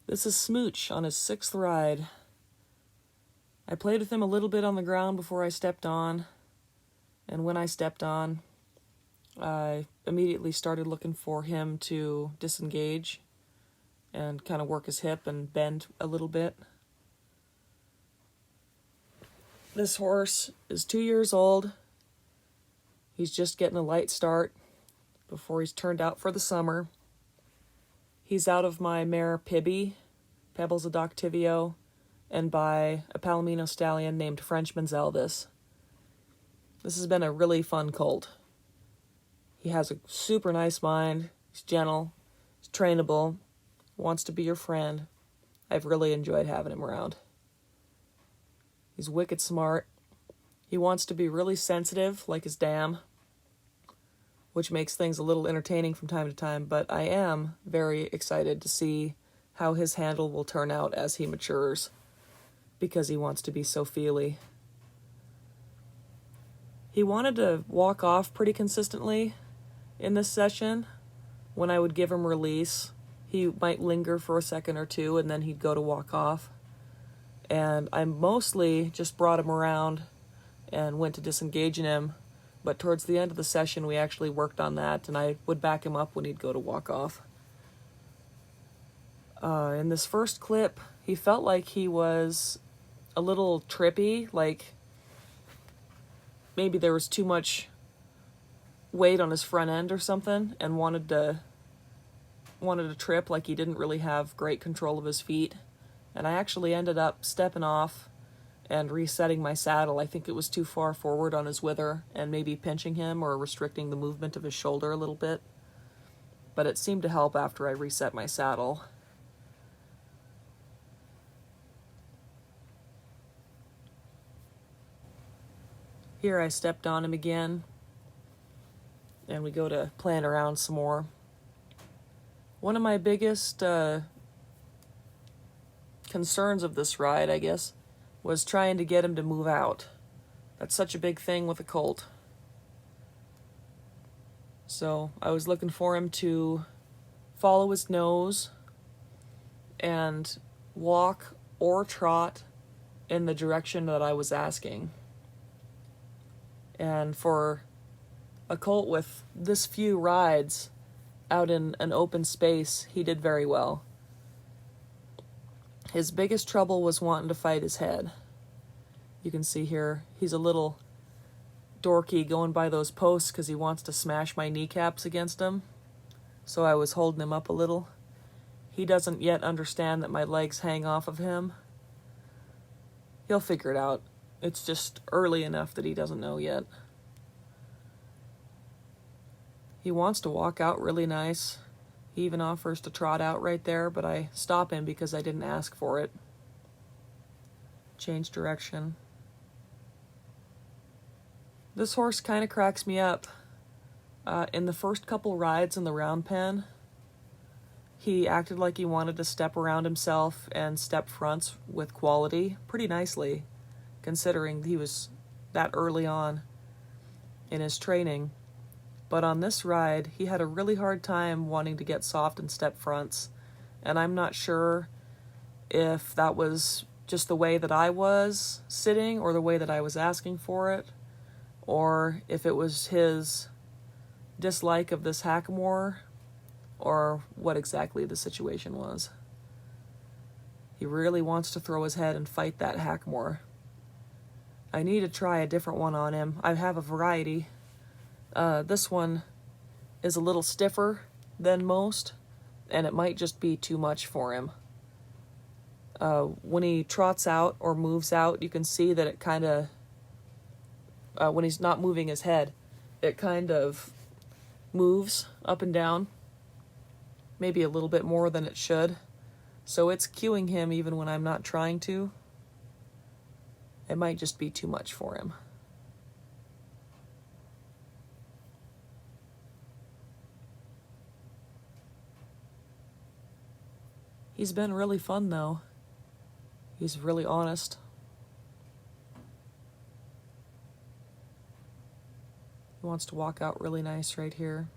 This is Smooch on his 6th ride. I played with him a little bit on the ground before I stepped on, and when I stepped on, I immediately started looking for him to disengage and kind of work his hip and bend a little bit. This horse is 2 years old. He's just getting a light start before he's turned out for the summer. He's out of my mare Pebbles a Doctivio, and by a Palomino stallion named Frenchman's Elvis. This has been a really fun colt. He has a super nice mind. He's gentle. He's trainable. Wants to be your friend. I've really enjoyed having him around. He's wicked smart. He wants to be really sensitive, like his dam, which makes things a little entertaining from time to time, but I am very excited to see how his handle will turn out as he matures, because he wants to be so feely. He wanted to walk off pretty consistently in this session. When I would give him release, he might linger for a second or two, and then he'd go to walk off. And I mostly just brought him around and went to disengaging him, but towards the end of the session we actually worked on that, and I would back him up when he'd go to walk off. In this first clip, he felt like he was a little trippy, like maybe there was too much weight on his front end or something, and wanted to trip, like he didn't really have great control of his feet. And I actually ended up stepping off and resetting my saddle. I think it was too far forward on his wither and maybe pinching him or restricting the movement of his shoulder a little bit. But it seemed to help after I reset my saddle. Here I stepped on him again, and we go to playing around some more. One of my biggest concerns of this ride, I guess, was trying to get him to move out. That's such a big thing with a colt. So I was looking for him to follow his nose and walk or trot in the direction that I was asking. And for a colt with this few rides out in an open space, he did very well. His biggest trouble was wanting to fight his head. You can see here, he's a little dorky going by those posts because he wants to smash my kneecaps against him. So I was holding him up a little. He doesn't yet understand that my legs hang off of him. He'll figure it out. It's just early enough that he doesn't know yet. He wants to walk out really nice. He even offers to trot out right there, but I stop him because I didn't ask for it. Change direction. This horse kind of cracks me up. In the first couple rides in the round pen, he acted like he wanted to step around himself and step fronts with quality pretty nicely, considering he was that early on in his training. But on this ride, he had a really hard time wanting to get soft and step fronts, and I'm not sure if that was just the way that I was sitting or the way that I was asking for it, or if it was his dislike of this hackamore, or what exactly the situation was. He really wants to throw his head and fight that hackamore. I need to try a different one on him. I have a variety. This one is a little stiffer than most, and it might just be too much for him. When he trots out or moves out, you can see that it kind of, when he's not moving his head, it kind of moves up and down, maybe a little bit more than it should. So it's cueing him even when I'm not trying to. It might just be too much for him. He's been really fun, though. He's really honest. He wants to walk out really nice right here.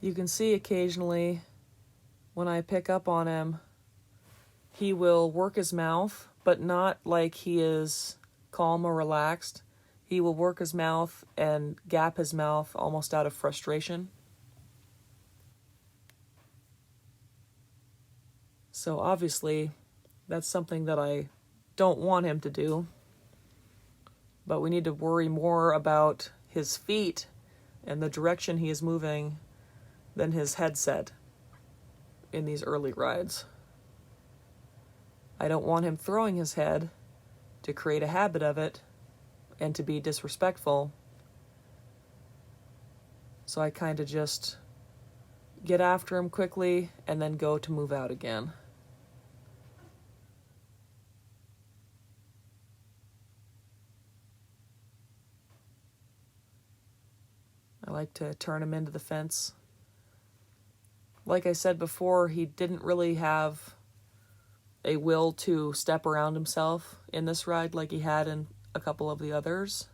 You can see occasionally when I pick up on him, he will work his mouth, but not like he is calm or relaxed. He will work his mouth and gap his mouth almost out of frustration. So obviously, that's something that I don't want him to do. But we need to worry more about his feet and the direction he is moving than his headset in these early rides. I don't want him throwing his head to create a habit of it and to be disrespectful. So I kind of just get after him quickly and then go to move out again. I like to turn him into the fence. Like I said before, he didn't really have a will to step around himself in this ride like he had in a couple of the others.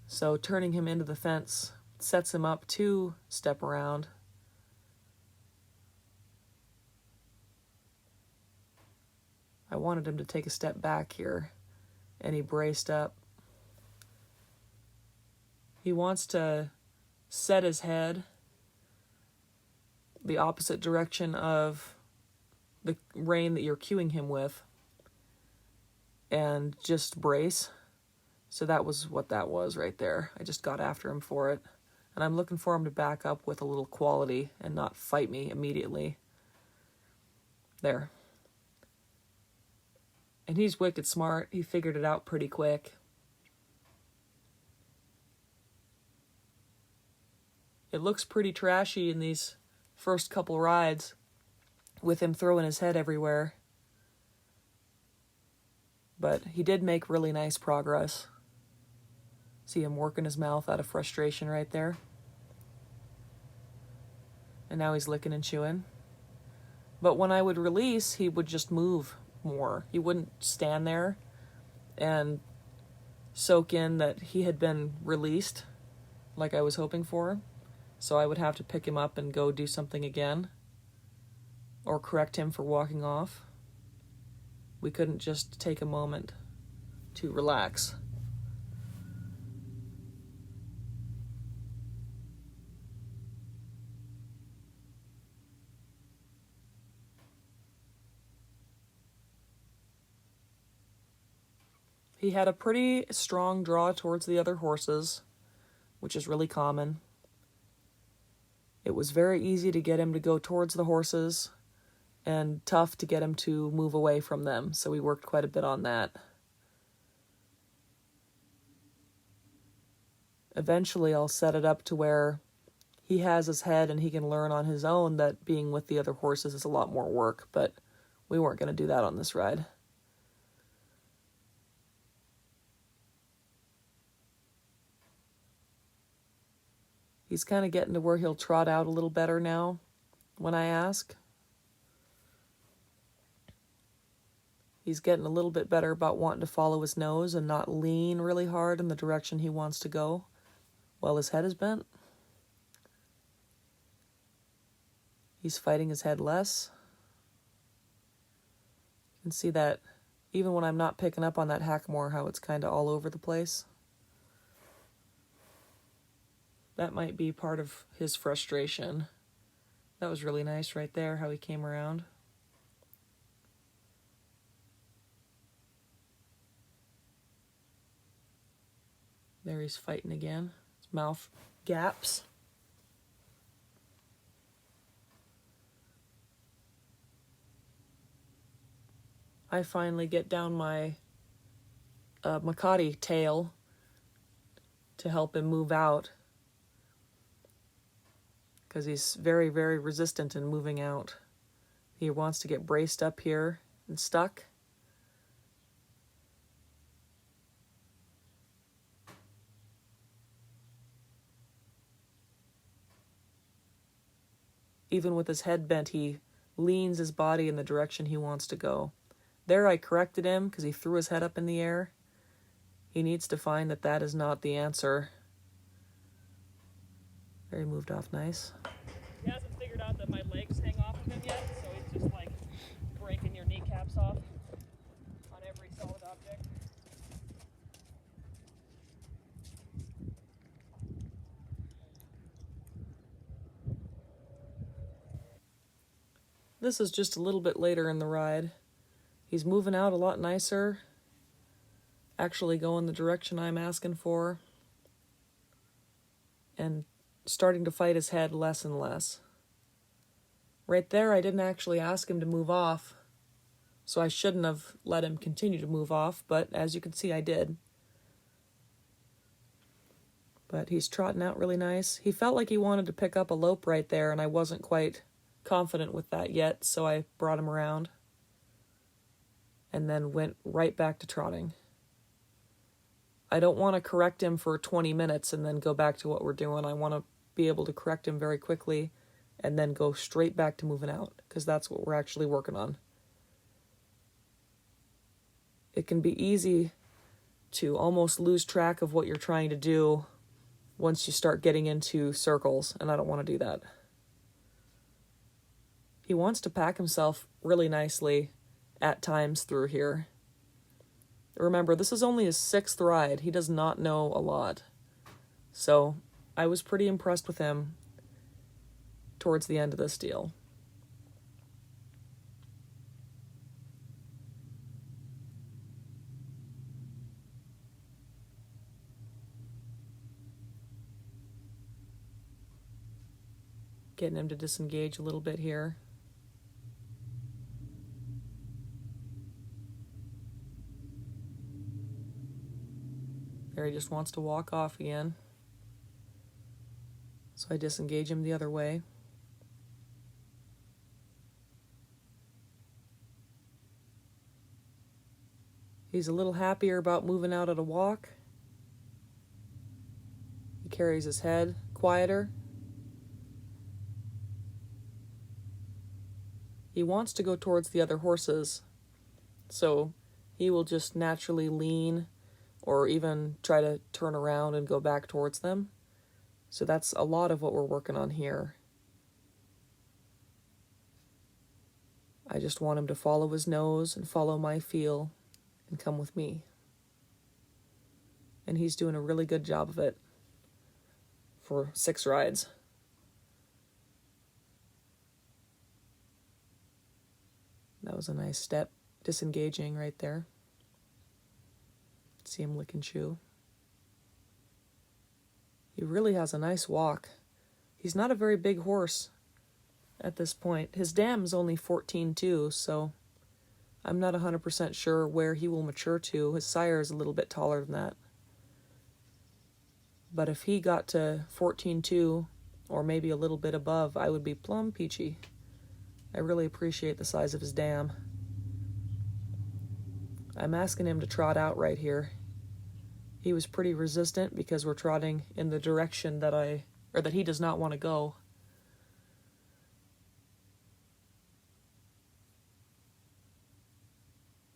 So turning him into the fence sets him up to step around. I wanted him to take a step back here, and he braced up. He wants to set his head the opposite direction of the rein that you're cueing him with and just brace. So that was what that was right there. I just got after him for it. And I'm looking for him to back up with a little quality and not fight me immediately. There. And he's wicked smart. He figured it out pretty quick. It looks pretty trashy in these first couple rides with him throwing his head everywhere. But he did make really nice progress. See him working his mouth out of frustration right there. And now he's licking and chewing. But when I would release, he would just move more. He wouldn't stand there and soak in that he had been released like I was hoping for. So I would have to pick him up and go do something again, or correct him for walking off. We couldn't just take a moment to relax. He had a pretty strong draw towards the other horses, which is really common. It was very easy to get him to go towards the horses and tough to get him to move away from them, so we worked quite a bit on that. Eventually, I'll set it up to where he has his head and he can learn on his own that being with the other horses is a lot more work, but we weren't going to do that on this ride. He's kind of getting to where he'll trot out a little better now when I ask. He's getting a little bit better about wanting to follow his nose and not lean really hard in the direction he wants to go while his head is bent. He's fighting his head less. You can see that even when I'm not picking up on that hackamore, how it's kind of all over the place. That might be part of his frustration. That was really nice right there, how he came around. There he's fighting again. His mouth gaps. I finally get down my Makati tail to help him move out, because he's very, very resistant in moving out. He wants to get braced up here and stuck. Even with his head bent, he leans his body in the direction he wants to go. There I corrected him because he threw his head up in the air. He needs to find that that is not the answer. There, he moved off nice. He hasn't figured out that my legs hang off of him yet, so he's just like breaking your kneecaps off on every solid object. This is just a little bit later in the ride. He's moving out a lot nicer, actually going the direction I'm asking for, and starting to fight his head less and less. Right there, I didn't actually ask him to move off, so I shouldn't have let him continue to move off, but as you can see, I did. But he's trotting out really nice. He felt like he wanted to pick up a lope right there, and I wasn't quite confident with that yet, so I brought him around and then went right back to trotting. I don't want to correct him for 20 minutes and then go back to what we're doing. I want to be able to correct him very quickly and then go straight back to moving out, because that's what we're actually working on. It can be easy to almost lose track of what you're trying to do once you start getting into circles, and I don't want to do that. He wants to pack himself really nicely at times through here. Remember, this is only his 6th ride. He does not know a lot. So I was pretty impressed with him towards the end of this deal. Getting him to disengage a little bit here. There, he just wants to walk off again. So I disengage him the other way. He's a little happier about moving out at a walk. He carries his head quieter. He wants to go towards the other horses, so he will just naturally lean or even try to turn around and go back towards them. So that's a lot of what we're working on here. I just want him to follow his nose and follow my feel and come with me. And he's doing a really good job of it for 6 rides. That was a nice step, disengaging right there. See him lick and chew. He really has a nice walk. He's not a very big horse at this point. His dam's only 14.2, so I'm not 100% sure where he will mature to. His sire is a little bit taller than that. But if he got to 14.2, or maybe a little bit above, I would be plumb peachy. I really appreciate the size of his dam. I'm asking him to trot out right here. He was pretty resistant because we're trotting in the direction that he does not want to go.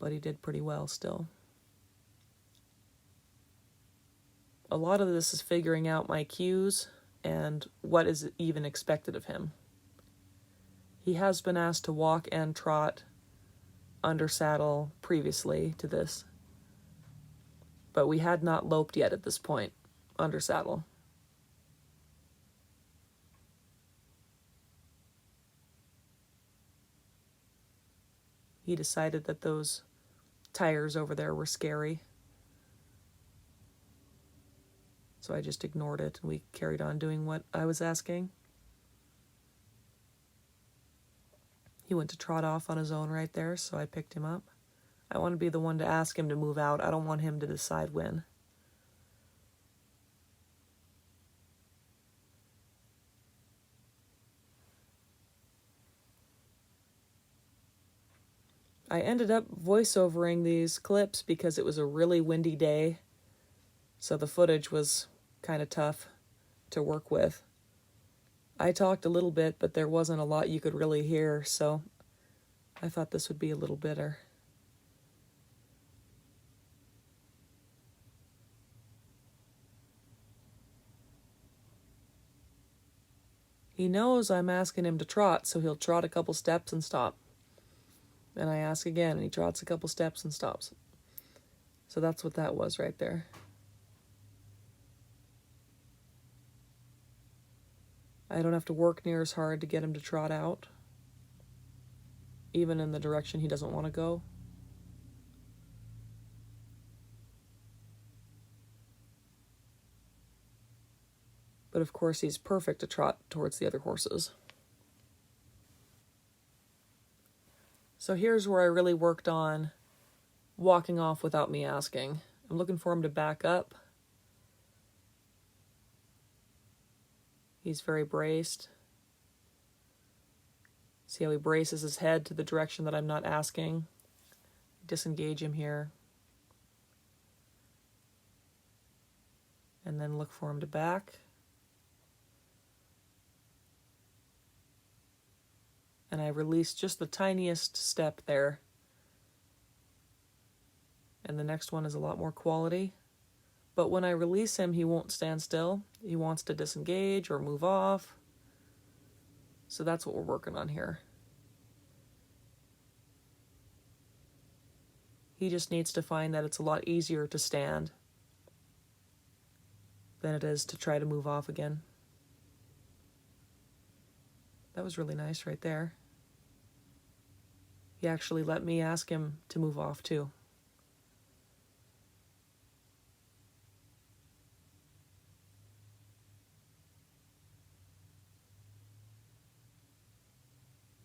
But he did pretty well still. A lot of this is figuring out my cues and what is even expected of him. He has been asked to walk and trot under saddle previously to this, but we had not loped yet at this point under saddle. He decided that those tires over there were scary, so I just ignored it and we carried on doing what I was asking. He went to trot off on his own right there, so I picked him up. I want to be the one to ask him to move out. I don't want him to decide when. I ended up voiceovering these clips because it was a really windy day, so the footage was kind of tough to work with. I talked a little bit, but there wasn't a lot you could really hear, so I thought this would be a little better. He knows I'm asking him to trot, so he'll trot a couple steps and stop. And I ask again, and he trots a couple steps and stops. So that's what that was right there. I don't have to work near as hard to get him to trot out, even in the direction he doesn't want to go. But of course, he's perfect to trot towards the other horses. So here's where I really worked on walking off without me asking. I'm looking for him to back up. He's very braced. See how he braces his head to the direction that I'm not asking? Disengage him here. And then look for him to back. And I release just the tiniest step there. And the next one is a lot more quality. But when I release him, he won't stand still. He wants to disengage or move off. So that's what we're working on here. He just needs to find that it's a lot easier to stand than it is to try to move off again. That was really nice right there. He actually let me ask him to move off too.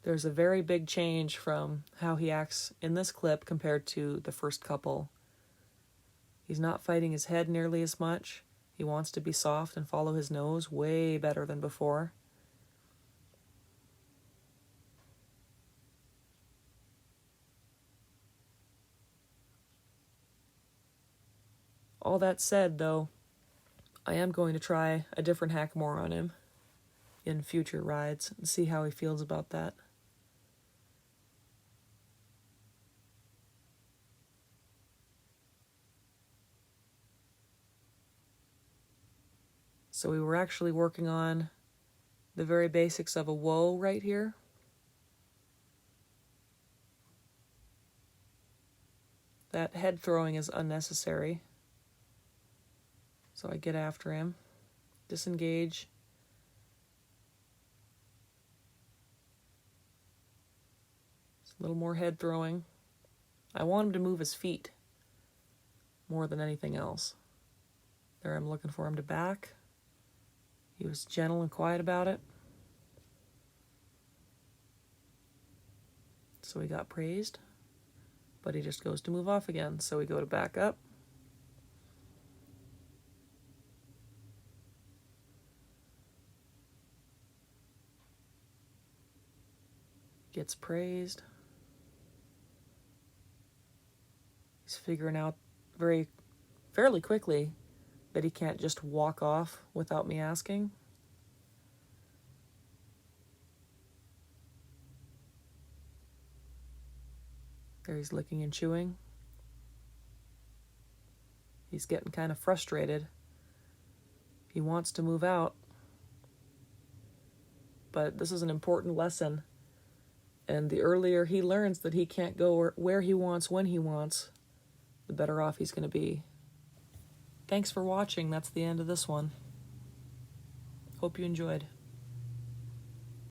There's a very big change from how he acts in this clip compared to the first couple. He's not fighting his head nearly as much. He wants to be soft and follow his nose way better than before. All that said, though, I am going to try a different hackamore on him in future rides and see how he feels about that. So we were actually working on the very basics of a whoa right here. That head throwing is unnecessary. So I get after him, disengage. Just a little more head throwing. I want him to move his feet more than anything else. There, I'm looking for him to back. He was gentle and quiet about it. So he got praised, but he just goes to move off again. So we go to back up. Gets praised. He's figuring out fairly quickly that he can't just walk off without me asking. There he's licking and chewing. He's getting kind of frustrated. He wants to move out. But this is an important lesson. And the earlier he learns that he can't go where he wants when he wants, the better off he's going to be. Thanks for watching. That's the end of this one. Hope you enjoyed.